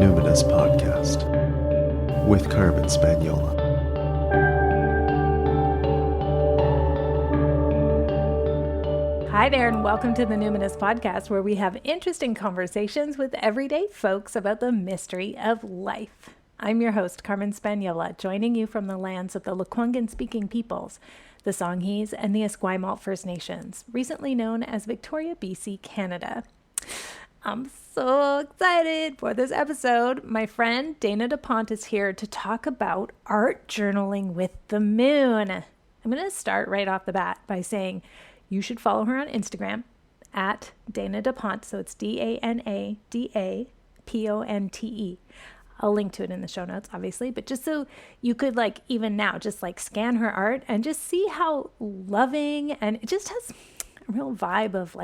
Numinous Podcast with Carmen Spaniola. Hi there, and welcome to the Numinous Podcast, where we have interesting conversations with everyday folks about the mystery of life. I'm your host, Carmen Spaniola, joining you from the lands of the Lekwungen-speaking peoples, the Songhees, and the Esquimalt First Nations, recently known as Victoria, BC, Canada. I'm so excited for this episode. My friend Dana Ponte is here to talk about art journaling with the moon. I'm going to start right off the bat by saying you should follow her on Instagram at Dana Ponte. So it's DANADAPONTE. I'll link to it in the show notes, obviously, but just so you could even now just scan her art and just see how loving, and it just has a real vibe of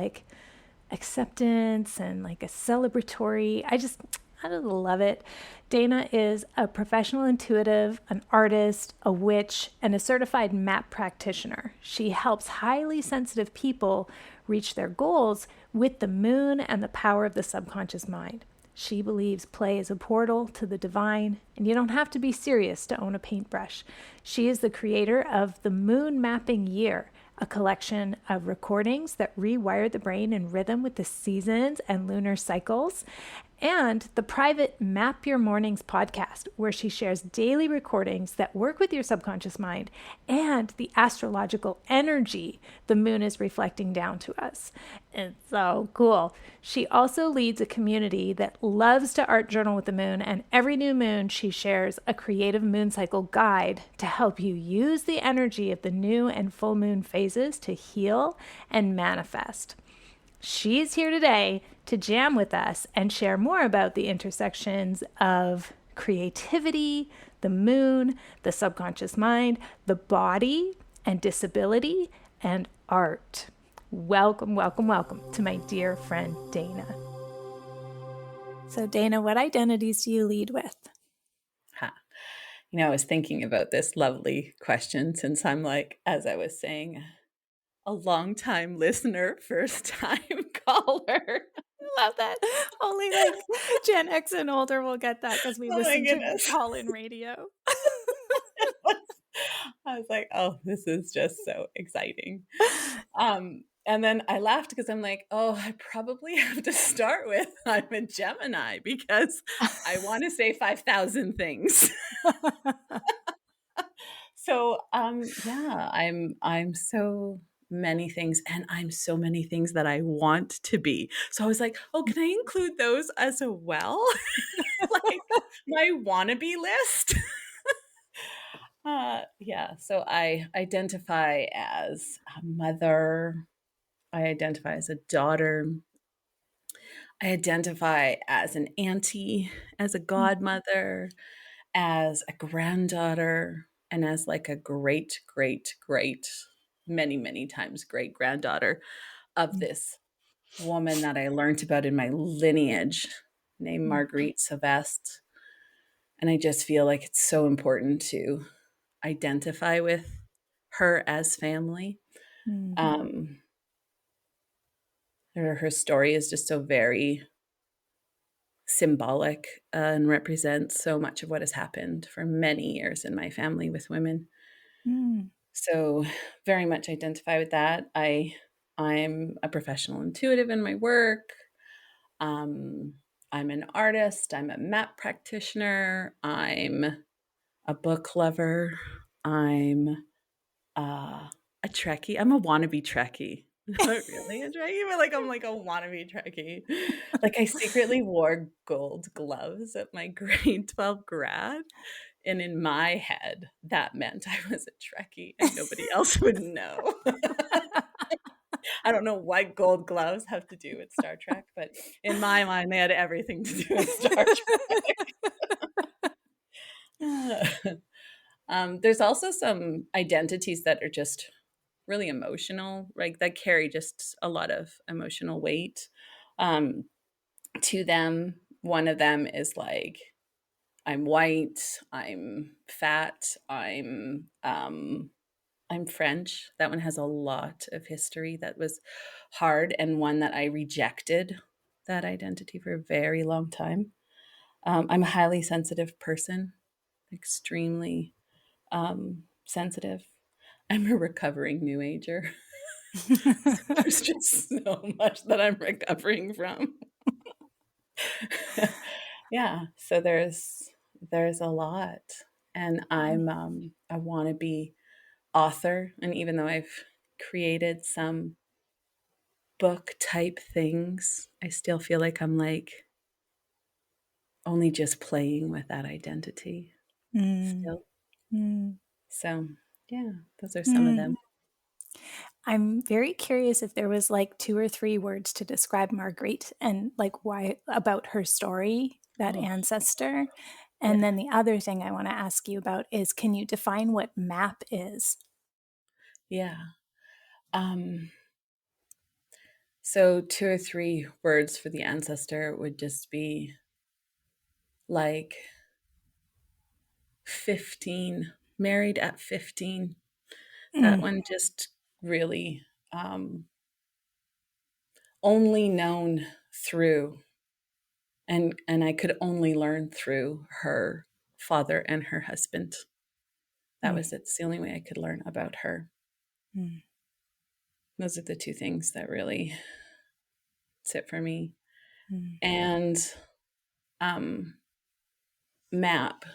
acceptance and a celebratory. I just love it. Dana is a professional intuitive, an artist, a witch, and a certified MAP practitioner. She helps highly sensitive people reach their goals with the moon and the power of the subconscious mind. She believes play is a portal to the divine, and you don't have to be serious to own a paintbrush. She is the creator of the Moon Mapping Year, a collection of recordings that rewire the brain in rhythm with the seasons and lunar cycles, and the private Map Your Mornings podcast, where she shares daily recordings that work with your subconscious mind and the astrological energy the moon is reflecting down to us. It's so cool. She also leads a community that loves to art journal with the moon, and every new moon she shares a creative moon cycle guide to help you use the energy of the new and full moon phases to heal and manifest. She's here today to jam with us and share more about the intersections of creativity, the moon, the subconscious mind, the body, and disability, and art. Welcome, welcome, welcome to my dear friend, Dana. So, Dana, what identities do you lead with? I was thinking about this lovely question since I'm as I was saying, a long-time listener, first-time caller. I love that. Only Gen X and older will get that because we listen to call-in radio. I was oh, this is just so exciting. And then I laughed because I'm I probably have to start with I'm a Gemini because I want to say 5,000 things. So, yeah, I'm so many things, and I'm so many things that I want to be. So I was oh, can I include those as well? My wannabe list. Yeah, so I identify as a mother. I identify as a daughter. I identify as an auntie, as a godmother, as a granddaughter, and as a great, great, great, many, many times great granddaughter of this woman that I learned about in my lineage named Marguerite Sylvestre. And I just feel it's so important to identify with her as family. Mm-hmm. Her story is just so very symbolic and represents so much of what has happened for many years in my family with women. So very much identify with that. I'm a professional intuitive in my work. I'm an artist. I'm a MAP practitioner. I'm a book lover. I'm a Trekkie. I'm a wannabe Trekkie. Not really a Trekkie, but I'm a wannabe Trekkie. I secretly wore gold gloves at my grade 12 grad. And in my head, that meant I was a Trekkie and nobody else would know. I don't know what gold gloves have to do with Star Trek, but in my mind, they had everything to do with Star Trek. There's also some identities that are just really emotional, that carry just a lot of emotional weight to them. One of them is I'm white, I'm fat, I'm French. That one has a lot of history that was hard, and one that I rejected that identity for a very long time. I'm a highly sensitive person, extremely sensitive. I'm a recovering new ager. So there's just so much that I'm recovering from. Yeah, so there's a lot, and I want to be author, and even though I've created some book type things, I still feel like I'm like only just playing with that identity Mm, still. mm, So, yeah, those are some of mm. them. I'm very curious if there was like 2 or 3 words to describe Marguerite and like why about her story, that Oh, ancestor. And yeah. then the other thing I want to ask you about is can you define what MAP is? Yeah. Um, so 2 or 3 words for the ancestor would just be like 15, married at 15. That Mm, one just really only known through, and I could only learn through her father and her husband. That mm, was it. It's the only way I could learn about her. mm, Those are the two things that really sit for me. mm, And um, MAP.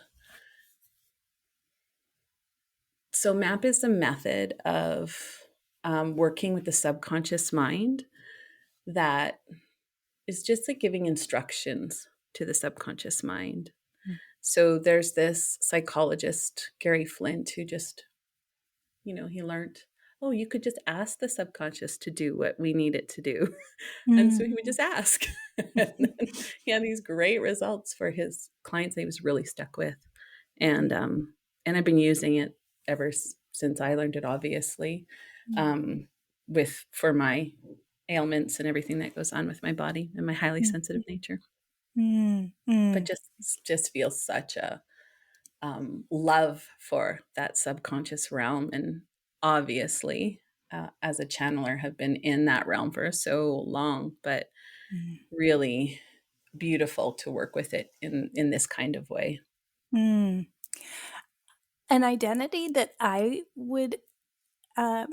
So MAP is a method of working with the subconscious mind that is just like giving instructions to the subconscious mind. mm, So there's this psychologist, Gary Flint, who just, he learned, oh, you could just ask the subconscious to do what we need it to do. And so mm, he would just ask. And then he had these great results for his clients that he was really stuck with. And I've been using it ever since I learned it, obviously, um, for my ailments and everything that goes on with my body and my highly mm, sensitive nature. mm, But mm, just feels such a love for that subconscious realm, and obviously, as a channeler, have been in that realm for so long. But mm, really beautiful to work with it in this kind of way. mm. An identity that I would um,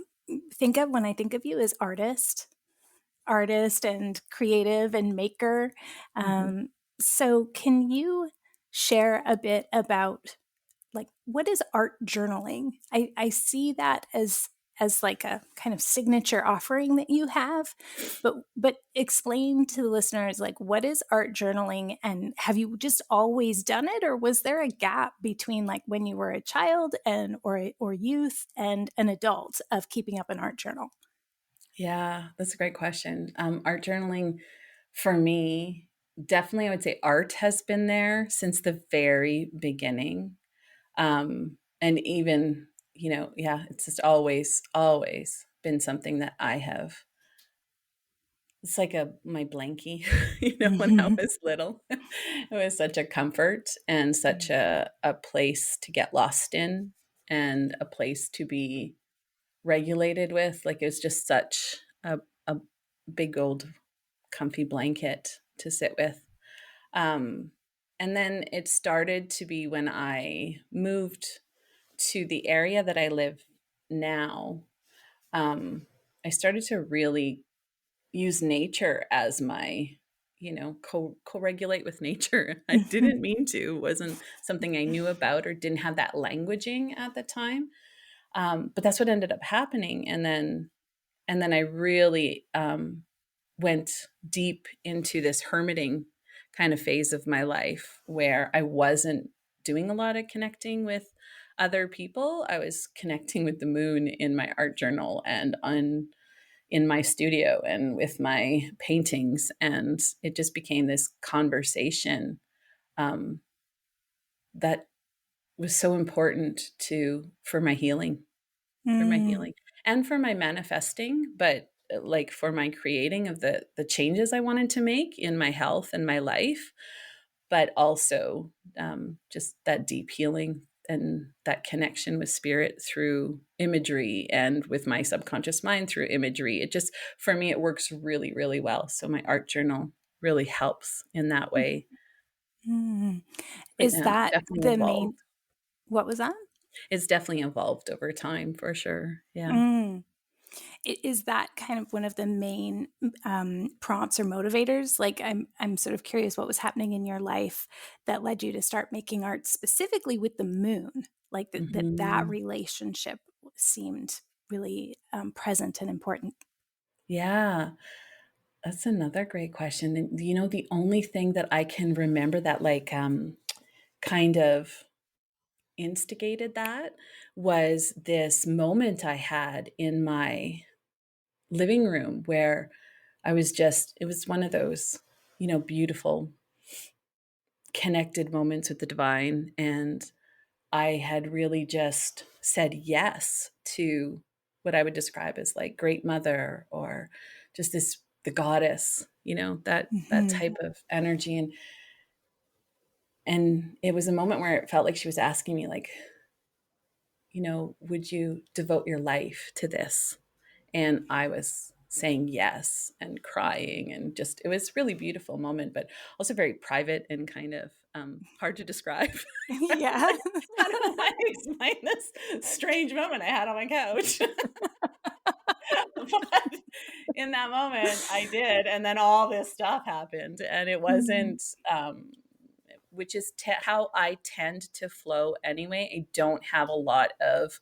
think of when I think of you is artist and creative and maker. Mhm. So, can you share a bit about like what is art journaling? I see that as like a kind of signature offering that you have, but explain to the listeners like what is art journaling and have you just always done it or was there a gap between like when you were a child and or youth and an adult of keeping up an art journal? Yeah, that's a great question. Art journaling for me, definitely, I would say art has been there since the very beginning. And even, yeah, it's just always been something that I have. It's like my blankie, when I was little. It was such a comfort and such a place to get lost in and a place to be regulated with. Like it was just such a big old comfy blanket to sit with. Um, and then it started to be when I moved to the area that I live now. Um, I started to really use nature as my, co-regulate with nature. I didn't mean to. It wasn't something I knew about or didn't have that languaging at the time. But that's what ended up happening. And then I really went deep into this hermiting kind of phase of my life where I wasn't doing a lot of connecting with other people. I was connecting with the moon in my art journal and in my studio and with my paintings. And it just became this conversation um, that was so important for my Mm, healing and for my manifesting, but like for my creating of the changes I wanted to make in my health and my life, but also just that deep healing and that connection with spirit through imagery and with my subconscious mind through imagery. It just, for me, it works really, really well. So my art journal really helps in that way. Mm. But Is yeah, that definitely the evolved. main, what was that? It's definitely evolved over time for sure. Yeah. Mm. Is that kind of one of the main prompts or motivators? Like, I'm sort of curious what was happening in your life that led you to start making art specifically with the moon. Like that Mhm. relationship seemed really present and important. Yeah. That's another great question. And the only thing that I can remember that like kind of instigated that was this moment I had in my living room where it was one of those, beautiful connected moments with the divine. And I had really just said yes to what I would describe as like great mother or just the goddess, that Hmm. type of energy. And it was a moment where it felt like she was asking me like, would you devote your life to this? And I was saying yes and crying and just it was really beautiful moment, but also very private and kind of hard to describe. I was Yeah. like, how do I explain this strange moment I had on my couch? But in that moment, I did, and then all this stuff happened, and it Mm. wasn't. Which is how I tend to flow anyway. I don't have a lot of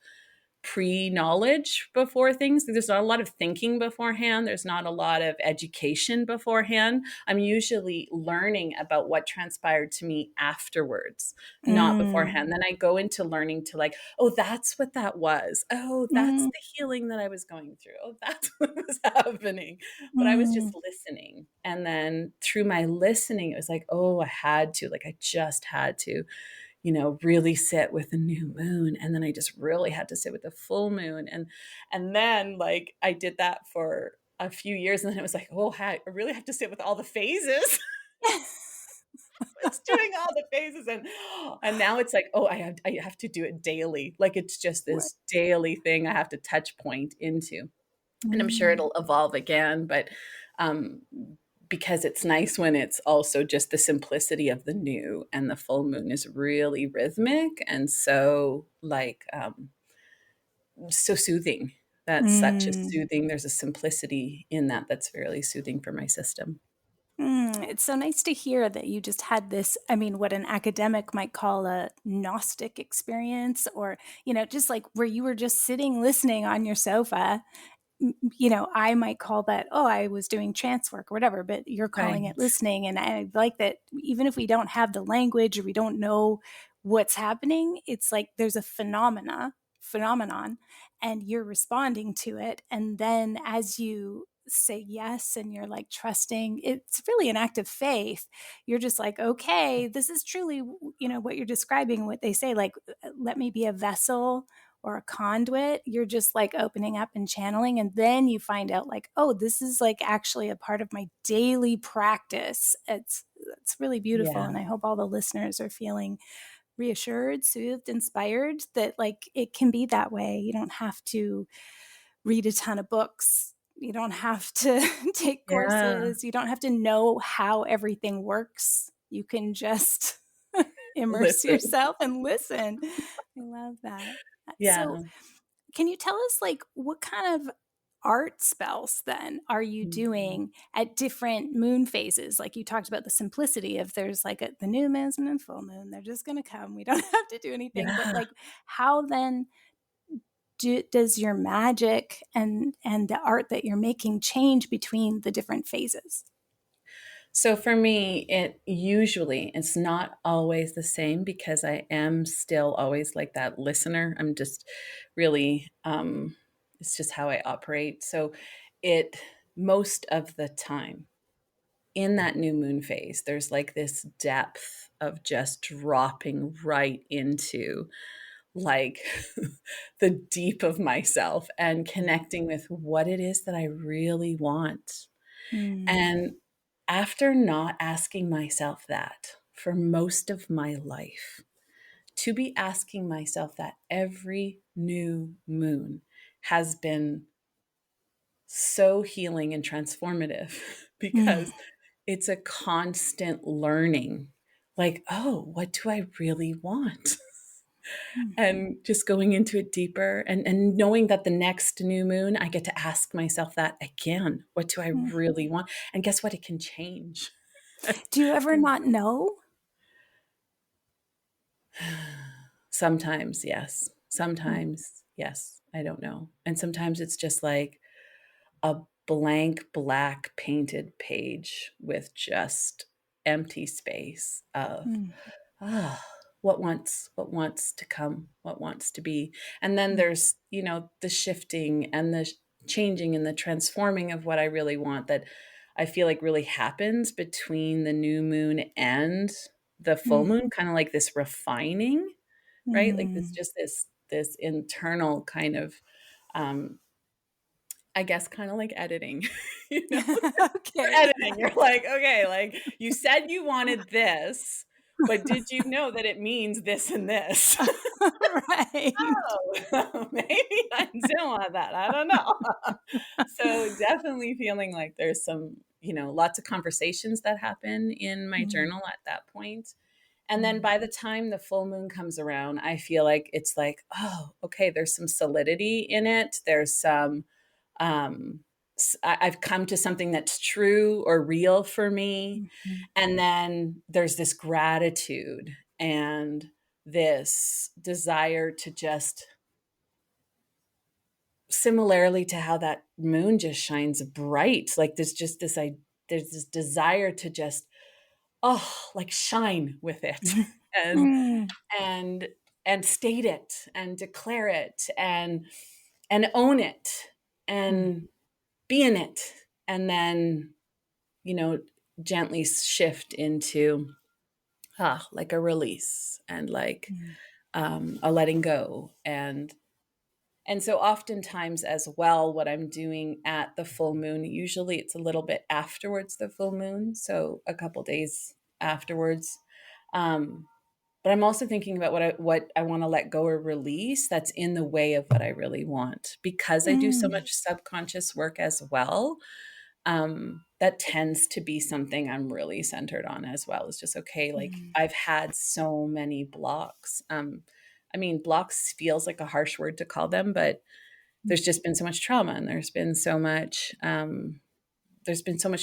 pre-knowledge before things. There's not a lot of thinking beforehand. There's not a lot of education beforehand. I'm usually learning about what transpired to me afterwards, not Mm. beforehand. Then I go into learning to like, oh, that's what that was. Oh, that's Mm. the healing that I was going through. Oh, that's what was happening. But I was Mm. just listening. And then through my listening, it was like, oh, I just had to really sit with the new moon. And then I just really had to sit with the full moon. And then like I did that for a few years. And then it was like, oh, I really have to sit with all the phases. It's doing all the phases. And now it's like, oh, I have to do it daily. Like it's just Right. this daily thing I have to touch point into. And I'm sure Mm. it'll evolve again, but um, because it's nice when it's also just the simplicity of the new and the full moon is really rhythmic and so like so soothing. That's such a Mm. soothing. There's a simplicity in that that's really soothing for my system. It's so nice to hear that you just had this, I mean, what an academic might call a Gnostic experience, or, just like where you were just sitting listening on your sofa. I might call that, oh, I was doing trance work or whatever, but you're calling it Right. listening. And I like that even if we don't have the language or we don't know what's happening, it's like there's a phenomenon and you're responding to it. And then as you say yes and you're like trusting, it's really an act of faith. You're just like, okay, this is truly, what you're describing, what they say, like, let me be a vessel or a conduit. You're just like opening up and channeling. And then you find out like, oh, this is like actually a part of my daily practice. It's really beautiful. Yeah. And I hope all the listeners are feeling reassured, soothed, inspired that like it can be that way. You don't have to read a ton of books. You don't have to take Yeah. courses. You don't have to know how everything works. You can just immerse Listen. yourself and listen. I love that. So, Yeah. can you tell us like what kind of art spells then are you Mhm. doing at different moon phases? Like you talked about the simplicity of there's like the new moon and full moon, they're just going to come. We don't have to do anything. But Yeah. like, how then does your magic and the art that you're making change between the different phases? So for me, it's not always the same because I am still always like that listener. I'm just really, it's just how I operate. So it, most of the time in that new moon phase, there's like this depth of just dropping right into like the deep of myself and connecting with what it is that I really want. Mm. And after not asking myself that for most of my life, to be asking myself that every new moon has been so healing and transformative Mm. because it's a constant learning. like, oh, what do I really want? Mm. And just going into it deeper and knowing that the next new moon, I get to ask myself that again. What do I Mm. really want? And guess what? It can change. Do you ever not know? Sometimes, yes. Mm. Sometimes, yes. I don't know. And sometimes it's just like a blank black painted page with just empty space of Mm. ah, what wants to come, what wants to be. And then Mm. there's, the shifting and the changing and the transforming of what I really want that I feel like really happens between the new moon and the full Mm. moon, kind of like this refining, right? Like this Mm. just this internal kind of I guess kind of like editing, you know? You're Okay. editing. You're like, okay, like you said you wanted this, but did you know that it means this and this? Right. Oh, maybe I didn't want that. I don't know. So definitely feeling like there's some, lots of conversations that happen in my Mm. journal at that point. And then Mm. by the time the full moon comes around, I feel like it's like, oh, okay, there's some solidity in it. There's some um, I've come to something that's true or real for me. Mhm. And then there's this gratitude and this desire to just, similarly to how that moon just shines bright, like there's this desire to just, oh, like shine with it and, Mm. and, and state it and declare it and own it Mm. and be in it. And then you know, gently shift into like a release and like Mm. a letting go. And so oftentimes as well, what I'm doing at the full moon, usually it's a little bit afterwards the full moon, so a couple days afterwards. Um, but I'm also thinking about what I want to let go or release that's in the way of what I really want, because I do so Mm. much subconscious work as well. That tends to be something I'm really centered on as well. It's just, okay, like Mm. I've had so many blocks. I mean, blocks feels like a harsh word to call them, but there's just been so much trauma and there's been so much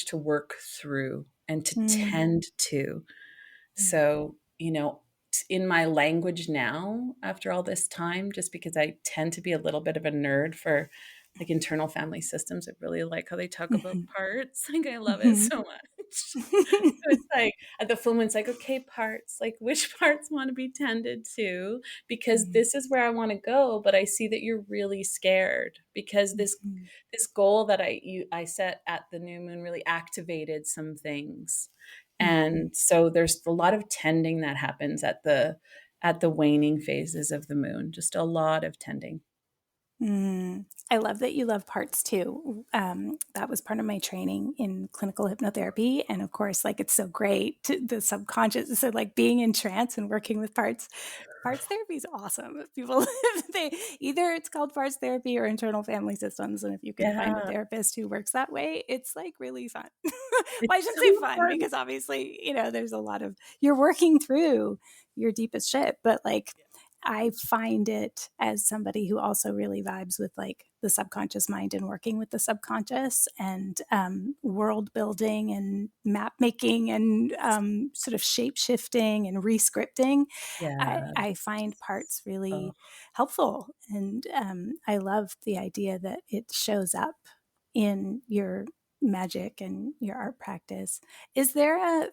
to work through and to Mm. tend to. Mm. So, in my language now, after all this time, just because I tend to be a little bit of a nerd for like internal family systems, I really like how they talk about Mhm. parts. Like I love it Mhm. so much. So it's like at the full moon, it's like, okay, parts, like which parts want to be tended to? Because Mm. this is where I want to go, but I see that you're really scared because this Mhm. this goal that I set at the new moon really activated some things. Mhm. And so there's a lot of tending that happens at the waning phases of the moon, just a lot of tending. Mm. I love that you love parts too. That was part of my training in clinical hypnotherapy. And of course, like it's so great to the subconscious. So like being in trance and working with parts. Parts therapy is awesome. People, they either it's called parts therapy or internal family systems. And if you can find a Yeah, therapist who works that way, it's like really fun. Well, I it's shouldn't so say fun fun. because obviously, there's a lot of you're working through your deepest shit, but like I find it as somebody who also really vibes with like the subconscious mind and working with the subconscious and world building and map making and sort of shape shifting and rescripting. Yeah. I find parts Oh, really helpful. And I love the idea that it shows up in your magic and your art practice. Is there a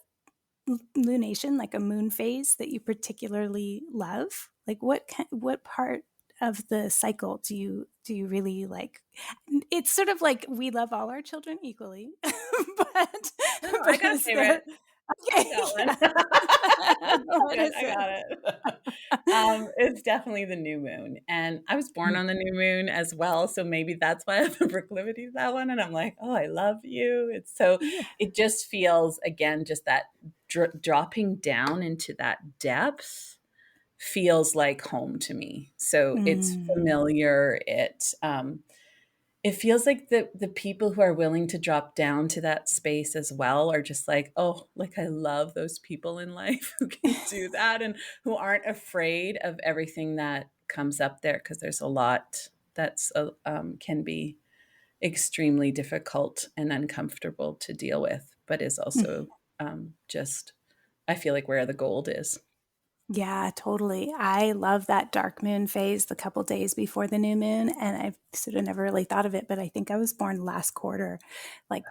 lunation, like a moon phase that you particularly love? Like what part of the cycle do you really like? It's sort of like we love all our children equally, but no, I but got a is favorite. there I okay? got one. Yeah. It's all What good. is I it? got it. It's definitely the new moon. And I was born on the new moon as well. So maybe that's why I have the proclivity to that one. And I'm like, oh, I love you. Yeah. It just feels, again, just that dropping down into that depth feels like home to me. So it's Mm. familiar. it feels like the people who are willing to drop down to that space as well are just like, oh, like I love those people in life who can do that and who aren't afraid of everything that comes up there, because there's a lot that's can be extremely difficult and uncomfortable to deal with, but is also just, I feel like, where the gold is. Yeah, totally. I love that dark moon phase the couple days before the new moon. And I've sort of never really thought of it, but I think I was born last quarter, like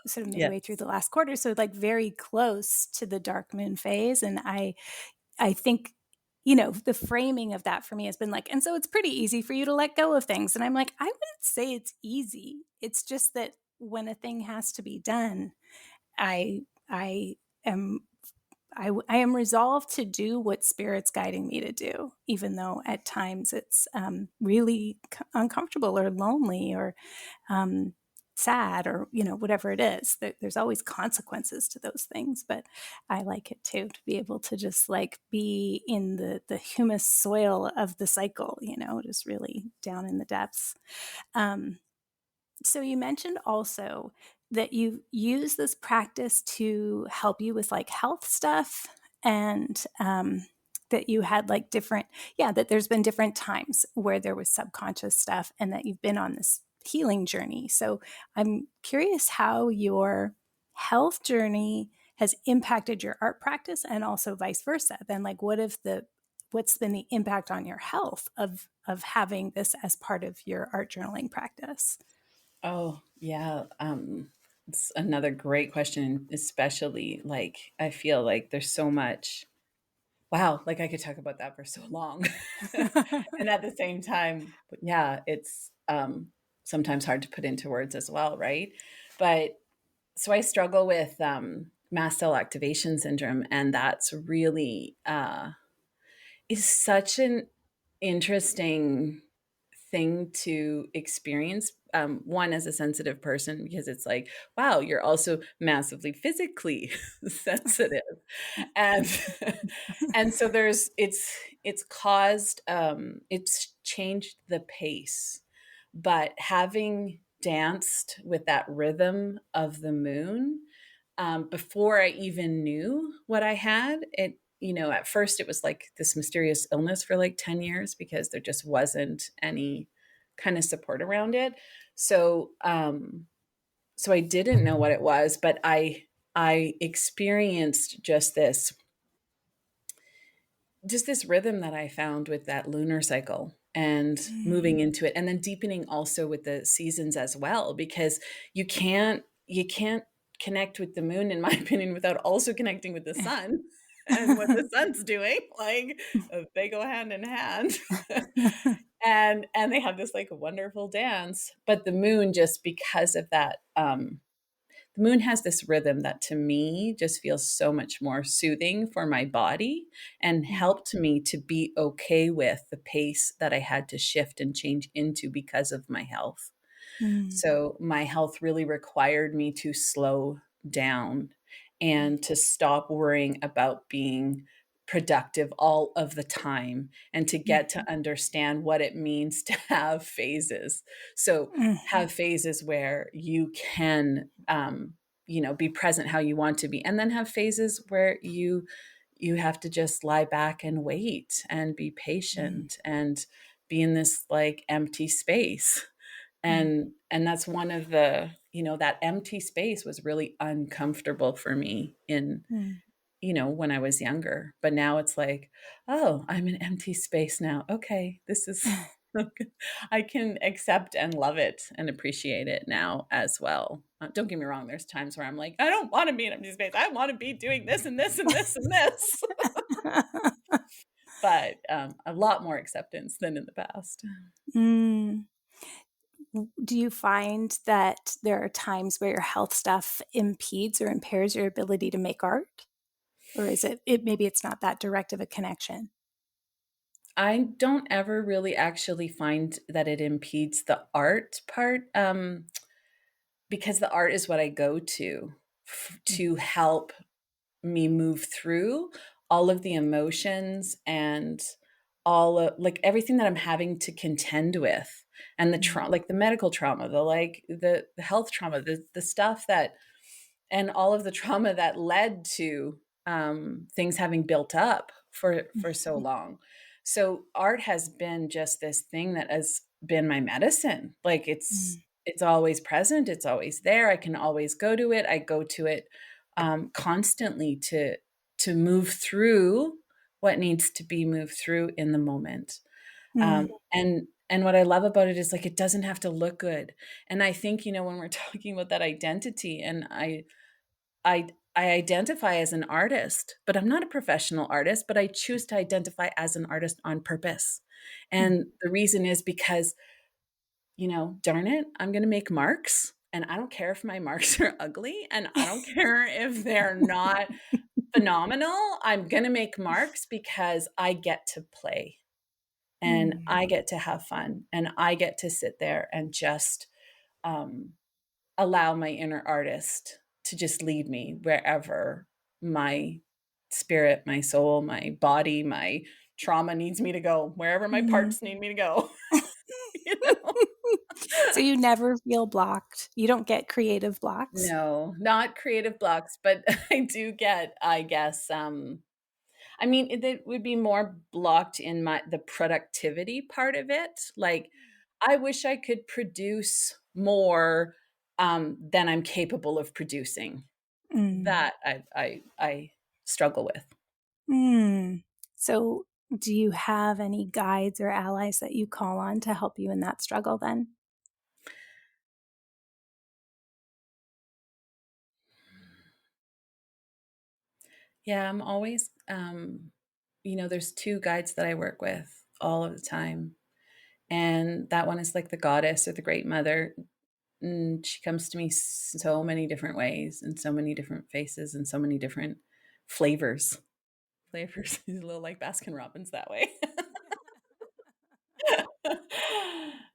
sort of midway through Yes. the last quarter. So like very close to the dark moon phase. And I think, the framing of that for me has been like, and so it's pretty easy for you to let go of things. And I'm like, I wouldn't say it's easy. It's just that when a thing has to be done, I am I am resolved to do what Spirit's guiding me to do, even though at times it's really uncomfortable or lonely or sad or whatever it is. There's always consequences to those things, but I like it too, to be able to just like be in the humus soil of the cycle, just really down in the depths. So you mentioned also that you use this practice to help you with like health stuff, and that you had like that there's been different times where there was subconscious stuff and that you've been on this healing journey. So I'm curious how your health journey has impacted your art practice, and also vice versa. Then like what's been the impact on your health of having this as part of your art journaling practice? Oh, yeah. It's another great question, especially like I feel like there's so much. Wow, like I could talk about that for so long. And at the same time, yeah, it's sometimes hard to put into words as well, right? But so I struggle with mast cell activation syndrome, and that's really is such an interesting thing to experience. One, as a sensitive person, because it's like, wow, you're also massively physically sensitive, and and so it's caused it's changed the pace. But having danced with that rhythm of the moon, before I even knew what I had, at first it was like this mysterious illness for like 10 years because there just wasn't any kind of support around it. So, so I didn't know what it was, but I experienced just this rhythm that I found with that lunar cycle and moving into it, and then deepening also with the seasons as well, because you can't connect with the moon, in my opinion, without also connecting with the sun and what the sun's doing. Like they go hand in hand. And they have this like wonderful dance. But the moon, just because of that, the moon has this rhythm that to me just feels so much more soothing for my body, and helped me to be okay with the pace that I had to shift and change into because of my health. Mm, So my health really required me to slow down and to stop worrying about being productive all of the time, and to get to understand what it means to have phases. So mm, have phases where you can be present how you want to be, and then have phases where you have to just lie back and wait and be mm, patient and be in this like empty space. mm, And that's one of the, that empty space was really uncomfortable for me in, mm, when I was younger. But now it's like, oh, I'm in empty space now. Okay, this is I can accept and love it and appreciate it now as well. Don't get me wrong, there's times where I'm like, I don't want to be in empty space, I want to be doing this and this and this and this. But a lot more acceptance than in the past. mm. Do you find that there are times where your health stuff impedes or impairs your ability to make art? Or is it maybe it's not that direct of a connection? I don't ever really actually find that it impedes the art part, because the art is what I go to to help me move through all of the emotions and all of like everything that I'm having to contend with. and the trauma, like the medical trauma, the health trauma, the stuff that, and all of the trauma that led to things having built up for so long. So art has been just this thing that has been my medicine. Like it's always present. It's always there. I can always go to it. I go to it constantly to move through what needs to be moved through in the moment. And what I love about it is like it doesn't have to look good. And I think, when we're talking about that identity, and I identify as an artist, but I'm not a professional artist, but I choose to identify as an artist on purpose. And the reason is because, darn it, I'm going to make marks, and I don't care if my marks are ugly, and I don't care if they're not phenomenal. I'm going to make marks because I get to play and I get to have fun, and I get to sit there and just allow my inner artist to just lead me wherever my spirit, my soul, my body, my trauma needs me to go, wherever my parts need me to go. So you never feel blocked. You don't get creative blocks? No, not creative blocks, but I do get, I guess, it would be more blocked in the productivity part of it. Like, I wish I could produce more than I'm capable of producing. That I struggle with. So do you have any guides or allies that you call on to help you in that struggle then? Yeah, I'm always, there's two guides that I work with all of the time. And that one is like the goddess or the great mother. And she comes to me so many different ways and so many different faces and so many different flavors. Flavors is a little like Baskin Robbins that way.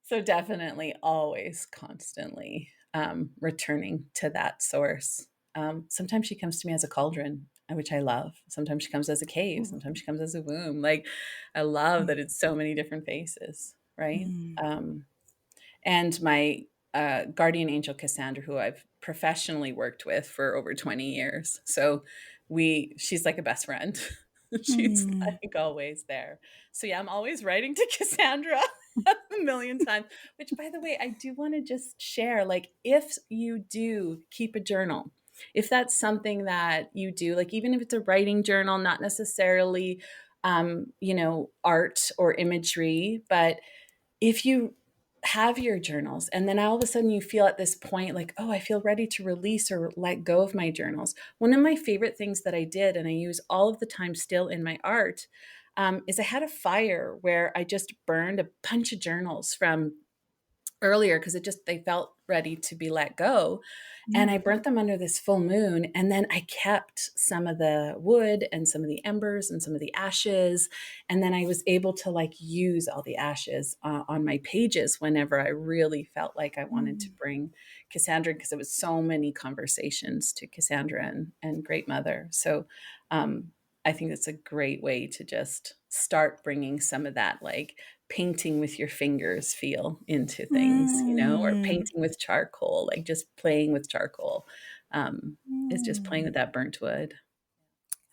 So definitely always constantly returning to that source. Sometimes she comes to me as a cauldron, which I love. Sometimes she comes as a cave. Sometimes she comes as a womb. Like, I love that it's so many different faces, right? And my guardian angel Cassandra, who I've professionally worked with for over 20 years. So she's like a best friend. She's like always there. So yeah, I'm always writing to Cassandra a million times, which, by the way, I do want to just share, like, if you do keep a journal, if that's something that you do, like, even if it's a writing journal, not necessarily, art or imagery, but if you have your journals and then all of a sudden you feel at this point like, oh, I feel ready to release or let go of my journals. One of my favorite things that I did, and I use all of the time still in my art, is I had a fire where I just burned a bunch of journals from earlier because they felt ready to be let go. And I burnt them under this full moon. And then I kept some of the wood and some of the embers and some of the ashes. And then I was able to use all the ashes on my pages whenever I really felt like I wanted to bring Cassandra, because it was so many conversations to Cassandra and Great Mother. So I think it's a great way to just start bringing some of that painting with your fingers feel into things, or painting with charcoal, like just playing with charcoal is just playing with that burnt wood.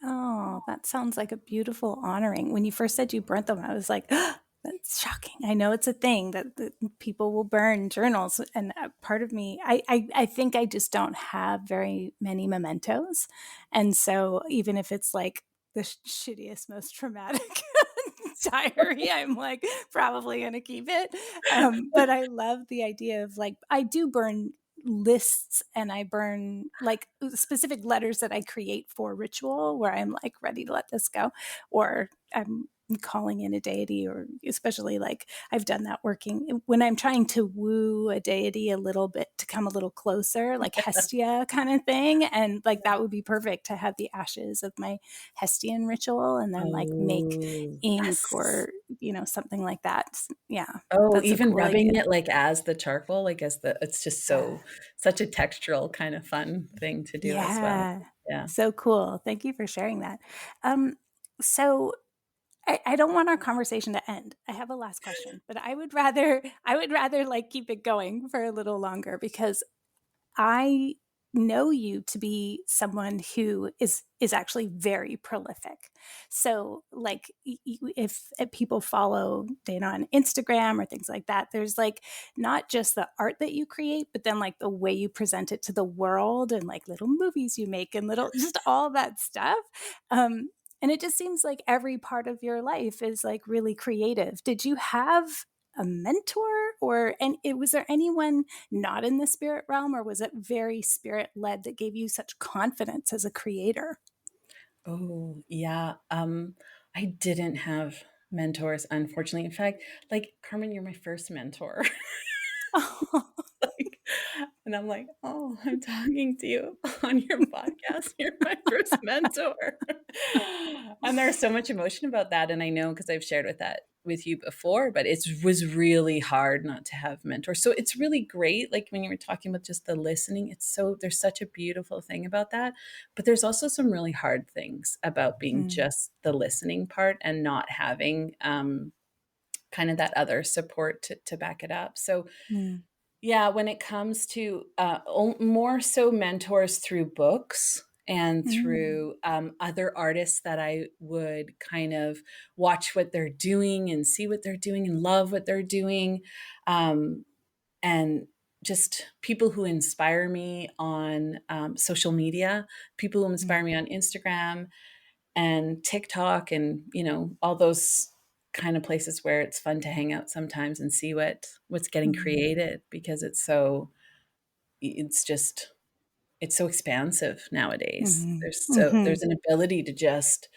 Oh, that sounds like a beautiful honoring. When you first said you burnt them, I was like, oh, that's shocking. I know it's a thing that people will burn journals. And part of me, I think I just don't have very many mementos. And so even if it's like the shittiest, most traumatic diary, I'm like probably going to keep it. But I love the idea of I do burn lists, and I burn specific letters that I create for ritual where I'm ready to let this go, or I'm calling in a deity, or especially I've done that working when I'm trying to woo a deity a little bit to come a little closer, like Hestia kind of thing. And that would be perfect to have the ashes of my Hestian ritual and then make ink, yes. or something like that. Yeah. Oh, even cool rubbing idea. It as the charcoal, it's just such a textural kind of fun thing to do as well. Yeah. So cool. Thank you for sharing that. So I don't want our conversation to end. I have a last question, but I would rather like keep it going for a little longer, because I know you to be someone who is actually very prolific. So like if people follow Dana on Instagram or things like that, there's like not just the art that you create, but then like the way you present it to the world, and like little movies you make and little just all that stuff. And it just seems like every part of your life is like really creative. Did you have a mentor, or was there anyone not in the spirit realm, or was it very spirit led that gave you such confidence as a creator? Oh, yeah. I didn't have mentors, unfortunately. In fact, like Carmen, you're my first mentor. Oh, Like, and I'm like, oh, I'm talking to you on your podcast. You're my first mentor. And there's so much emotion about that. And I know because I've shared with you before, but it was really hard not to have mentors. So it's really great. Like when you were talking about just the listening, there's such a beautiful thing about that. But there's also some really hard things about being just the listening part and not having kind of that other support to back it up. So yeah, when it comes to more so mentors through books and through other artists that I would kind of watch what they're doing and see what they're doing and love what they're doing. And just people who inspire me on social media, people who inspire me on Instagram and TikTok, and all those kind of places where it's fun to hang out sometimes and see what's getting created, because it's so expansive nowadays. There's an ability to just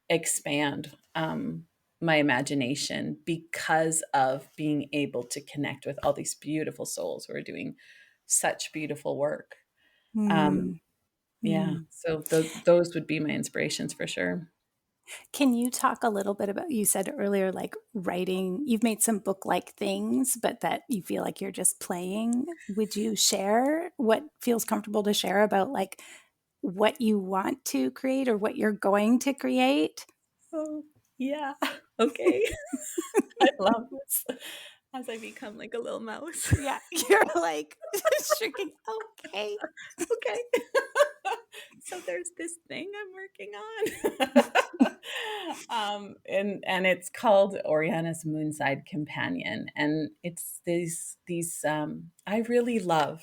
expand my imagination because of being able to connect with all these beautiful souls who are doing such beautiful work. Yeah, so those would be my inspirations for sure. Can you talk a little bit about, you said earlier, like writing, you've made some book like things, but that you feel like you're just playing. Would you share what feels comfortable to share about like what you want to create or what you're going to create? Oh, yeah. Okay. I love this as I become like a little mouse. Yeah, you're like shrinking. Okay. Okay. So there's this thing I'm working on. And it's called Oriana's Moonside Companion. And it's these I really love.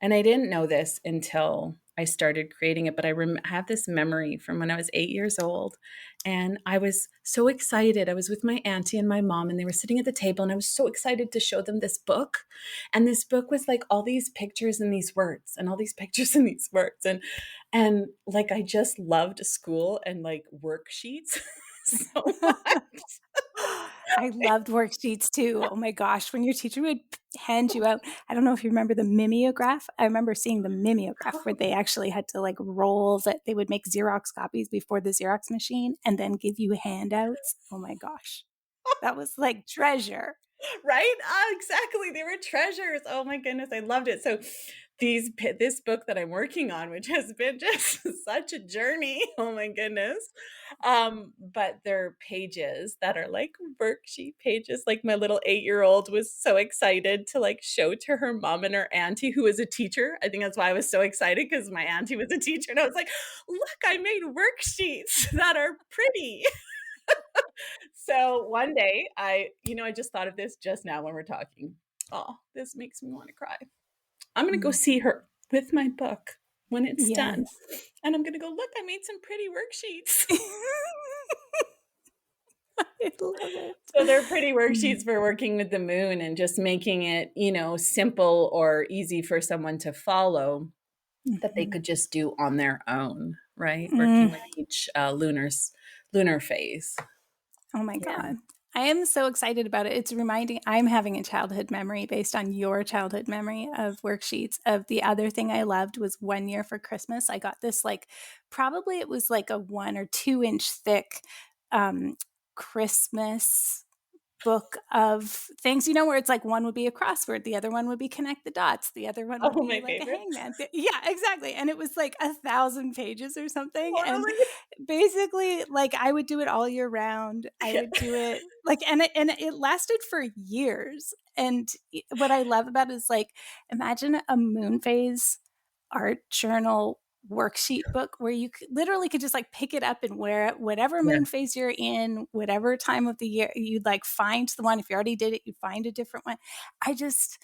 And I didn't know this until I started creating it, but I have this memory from when I was 8 years old. And I was so excited. I was with my auntie and my mom, and they were sitting at the table, and I was so excited to show them this book. And this book was like all these pictures and these words, and all these pictures and these words. And like I just loved school and like worksheets so much. I loved worksheets too. Oh my gosh, when your teacher would hand you out, I don't know if you remember the mimeograph. I remember seeing the mimeograph where they actually had to like roll that they would make Xerox copies before the Xerox machine and then give you handouts. Oh my gosh. That was like treasure. Right? Exactly. They were treasures. Oh my goodness, I loved it. So this book that I'm working on, which has been just such a journey. Oh my goodness. But they're pages that are like worksheet pages. Like my little 8-year-old was so excited to like show to her mom and her auntie, who is a teacher. I think that's why I was so excited, because my auntie was a teacher, and I was like, look, I made worksheets that are pretty. So one day I just thought of this just now when we're talking. Oh, this makes me want to cry. I'm going to go see her with my book when it's done. And I'm going to go, look, I made some pretty worksheets. I love it. So they're pretty worksheets for working with the moon and just making it, simple or easy for someone to follow that they could just do on their own, right? Working with each lunar phase. Oh my God. I am so excited about it. I'm having a childhood memory based on your childhood memory of worksheets. Of the other thing I loved was one year for Christmas, I got this probably it was like a 1 or 2 inch thick Christmas book of things, where it's like one would be a crossword, the other one would be connect the dots, the other one would Oh, be my like a favorite. hangman. Yeah, exactly. And it was like 1,000 pages or something. And Totally. basically, like, I would do it all year round. I Yeah. would do it like, and it lasted for years. And what I love about it is, like, imagine a moon phase art journal worksheet book where you literally could just like pick it up and wear it whatever Yeah. moon phase you're in, whatever time of the year. You'd like find the one. If you already did it, you find a different one. That just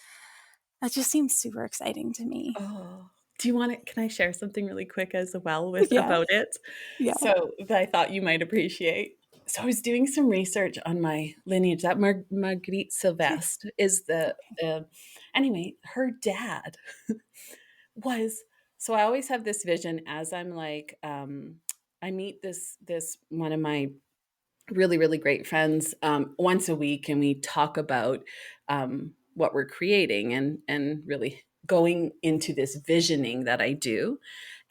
seems super exciting to me. Oh, do you want it? Can I share something really quick as well with Yeah. about it? Yeah. So that I thought you might appreciate. So I was doing some research on my lineage. That Marguerite Sylvestre is anyway, her dad was, so I always have this vision as I'm like, I meet this one of my really, really great friends once a week, and we talk about what we're creating and really going into this visioning that I do.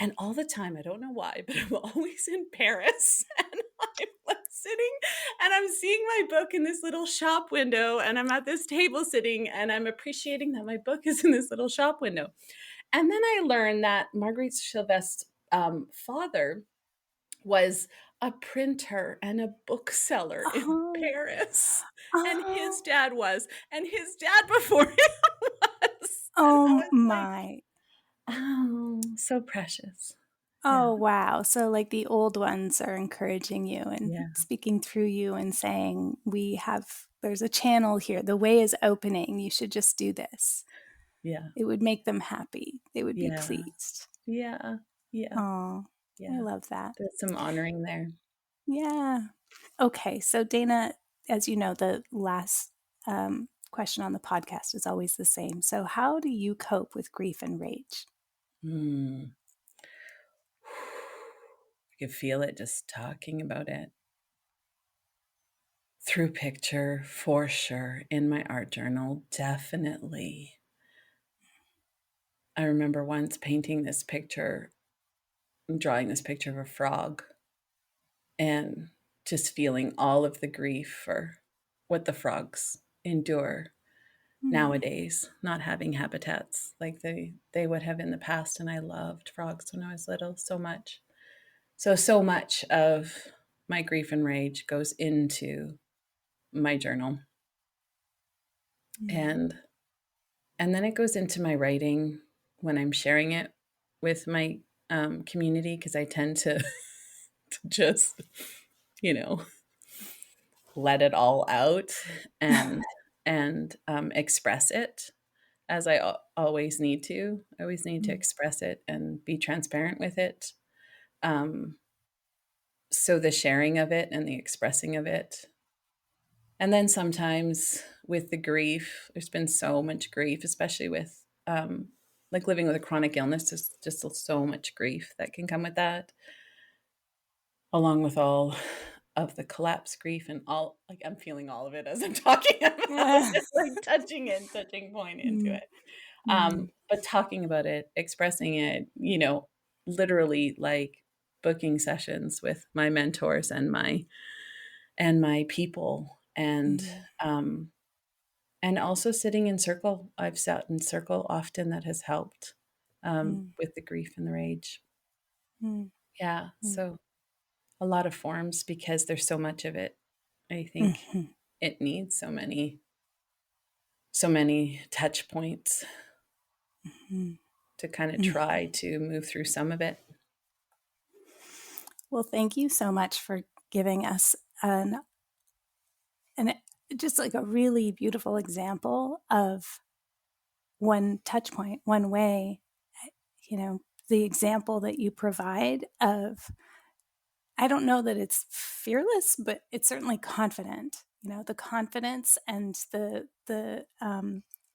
And all the time, I don't know why, but I'm always in Paris and I'm like sitting and I'm seeing my book in this little shop window, and I'm at this table sitting and I'm appreciating that my book is in this little shop window. And then I learned that Marguerite Sylvestre's father was a printer and a bookseller in Paris. And his dad and his dad before him was. And I Oh was like, my. oh, so precious. Oh, wow. So like the old ones are encouraging you and Yeah. speaking through you and saying, there's a channel here. The way is opening. You should just do this. Yeah. It would make them happy. They would be Yeah. pleased. Yeah. Yeah. Oh, Yeah. I love that. There's some honoring there. Yeah. Okay. So Dana, as you know, the last question on the podcast is always the same. So how do you cope with grief and rage? I could feel it just talking about it. Through picture, for sure. In my art journal, definitely. I remember once painting this picture, drawing this picture of a frog, and just feeling all of the grief for what the frogs endure nowadays, not having habitats like they would have in the past. And I loved frogs when I was little so much. So much of my grief and rage goes into my journal. And then it goes into my writing when I'm sharing it with my community, because I tend to just, let it all out and express it as I always need to. I always need to express it and be transparent with it. So the sharing of it and the expressing of it. And then sometimes with the grief, there's been so much grief, especially with like living with a chronic illness. There's just so much grief that can come with that, along with all of the collapse grief and all, like, I'm feeling all of it as I'm talking about it, like touching point into it. But talking about it, expressing it, literally like booking sessions with my mentors and my people, and also sitting in circle. I've sat in circle often. That has helped with the grief and the rage. Yeah. So a lot of forms, because there's so much of it. I think it needs so many touch points to kind of try to move through some of it. Well, thank you so much for giving us just like a really beautiful example of one touch point, one way, the example that you provide of, I don't know that it's fearless, but it's certainly confident, the confidence and the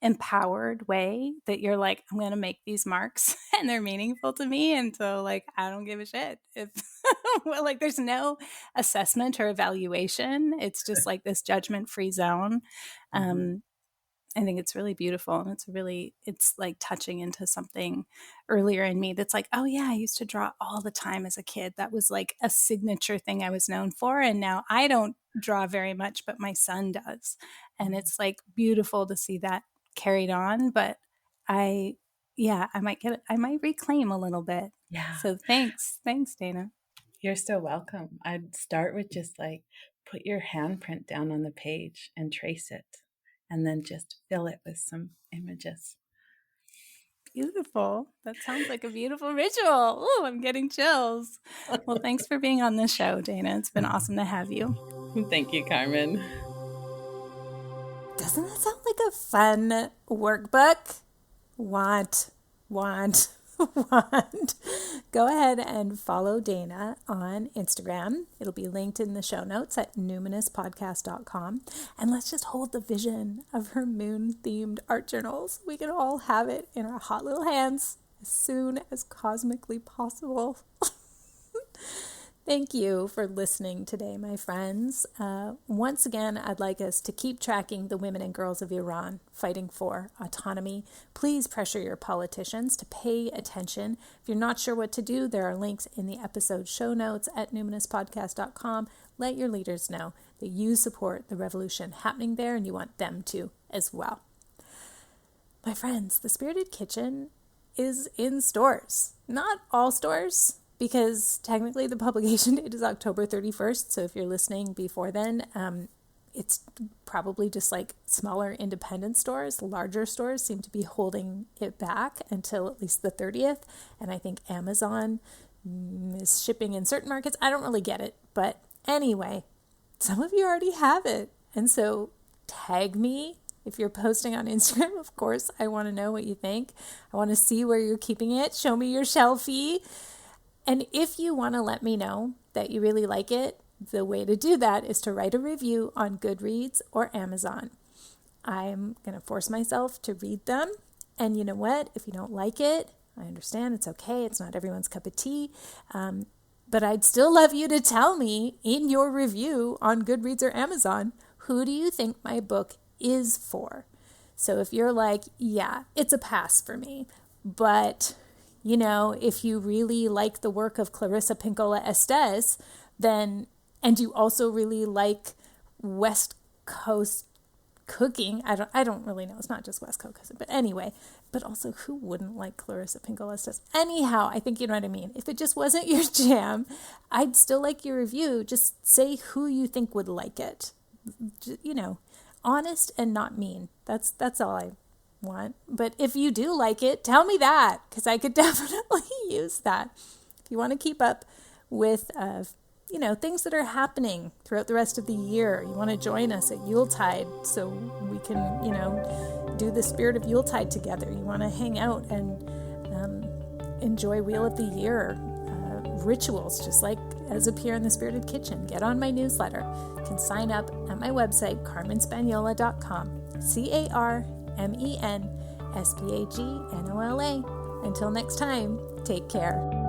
empowered way that you're like, I'm going to make these marks and they're meaningful to me. And so like, I don't give a shit if well, like there's no assessment or evaluation. It's just like this judgment-free zone. I think it's really beautiful, and it's like touching into something earlier in me that's like, oh yeah, I used to draw all the time as a kid. That was like a signature thing I was known for. And now I don't draw very much, but my son does. And it's like beautiful to see that carried on. But I might reclaim a little bit. Yeah. So thanks, Dana. You're so welcome. I'd start with just like put your handprint down on the page and trace it, and then just fill it with some images. Beautiful. That sounds like a beautiful ritual. Oh, I'm getting chills. Well, thanks for being on the show, Dana. It's been awesome to have you. Thank you, Carmen. Doesn't that sound like a fun workbook? Want. Go ahead and follow Dana on Instagram. It'll be linked in the show notes at numinouspodcast.com. And let's just hold the vision of her moon-themed art journals. We can all have it in our hot little hands as soon as cosmically possible. Thank you for listening today, my friends. Once again, I'd like us to keep tracking the women and girls of Iran fighting for autonomy. Please pressure your politicians to pay attention. If you're not sure what to do, there are links in the episode show notes at numinouspodcast.com. Let your leaders know that you support the revolution happening there and you want them to as well. My friends, The Spirited Kitchen is in stores. Not all stores, because technically the publication date is October 31st. So if you're listening before then, it's probably just like smaller independent stores. Larger stores seem to be holding it back until at least the 30th. And I think Amazon is shipping in certain markets. I don't really get it. But anyway, some of you already have it. And so tag me. If you're posting on Instagram, of course, I want to know what you think. I want to see where you're keeping it. Show me your shelfie. And if you want to let me know that you really like it, the way to do that is to write a review on Goodreads or Amazon. I'm going to force myself to read them. And you know what? If you don't like it, I understand. It's okay. It's not everyone's cup of tea. But I'd still love you to tell me in your review on Goodreads or Amazon, who do you think my book is for? So if you're like, yeah, it's a pass for me, but you know, if you really like the work of Clarissa Pinkola Estes, then, and you also really like West Coast cooking, I don't really know. It's not just West Coast, but anyway, but also who wouldn't like Clarissa Pinkola Estes? Anyhow, I think you know what I mean. If it just wasn't your jam, I'd still like your review. Just say who you think would like it. You know, honest and not mean. That's all I want. But if you do like it, tell me that, because I could definitely use that. If you want to keep up with things that are happening throughout the rest of the year, you want to join us at Yuletide so we can do the spirit of Yuletide together. You want to hang out and enjoy Wheel of the Year rituals, just like as appear in the Spirited Kitchen. Get on my newsletter. You can sign up at my website, carmenspagnola.com. CarmenSpagnola. Until next time, take care.